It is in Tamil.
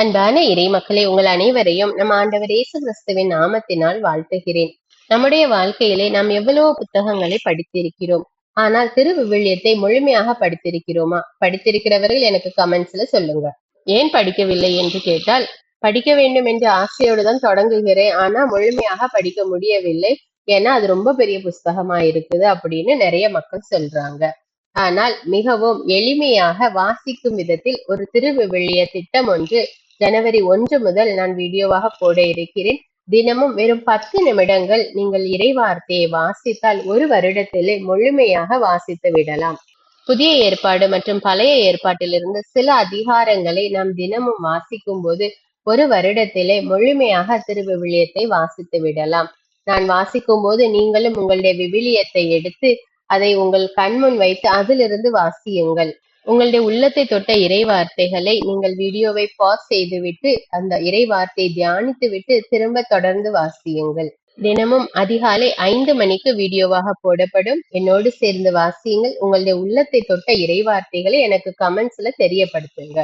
அன்பான இறை மக்களே, உங்கள் அனைவரையும் நம் ஆண்டவர் இயேசு கிறிஸ்துவின் நாமத்தினால் வாழ்த்துகிறேன். நம்முடைய வாழ்க்கையிலே நாம் எவ்வளவோ புத்தகங்களை படித்திருக்கிறோம். ஆனால் திருவிவிலியத்தை முழுமையாக படித்திருக்கிறோமா? படித்திருக்கிறவர்கள் எனக்கு கமெண்ட்ஸ்ல சொல்லுங்க. ஏன் படிக்கவில்லை என்று கேட்டால், படிக்க வேண்டும் என்ற ஆசையோடு தான் தொடங்குகிறேன். ஆனா முழுமையாக படிக்க முடியவில்லை. ஏன்னா அது ரொம்ப பெரிய புஸ்தகமா இருக்குது அப்படின்னு நிறைய மக்கள் சொல்றாங்க. ஆனால் மிகவும் எளிமையாக வாசிக்கும் விதத்தில் ஒரு திருவிவிலிய திட்டம் ஒன்று ஜனவரி 1 முதல் நான் வீடியோவாக போட இருக்கிறேன். தினமும் வெறும் 10 நிமிடங்கள் நீங்கள் இறைவார்த்தையை வாசித்தால் ஒரு வருடத்திலே முழுமையாக வாசித்து விடலாம். புதிய ஏற்பாடு மற்றும் பழைய ஏற்பாட்டிலிருந்து சில அதிகாரங்களை நாம் தினமும் வாசிக்கும் போது ஒரு வருடத்திலே முழுமையாக திருவிவிலியத்தை வாசித்து விடலாம். நான் வாசிக்கும் போது நீங்களும் உங்களுடைய விவிலியத்தை எடுத்து அதை உங்கள் கண்முன் வைத்து அதிலிருந்து வாசியுங்கள். உங்களுடைய உள்ளத்தை தொட்ட இறை வார்த்தைகளை நீங்கள் வீடியோவை பாஸ் செய்துவிட்டு அந்த இறை வார்த்தையை தியானித்து விட்டு திரும்ப தொடர்ந்து வாசியுங்கள். தினமும் அதிகாலை 5 மணிக்கு வீடியோவாக போடப்படும். என்னோடு சேர்ந்து வாசியுங்கள். உங்களுடைய உள்ளத்தை தொட்ட இறை வார்த்தைகளை எனக்கு கமெண்ட்ஸ்ல தெரியப்படுத்துங்க.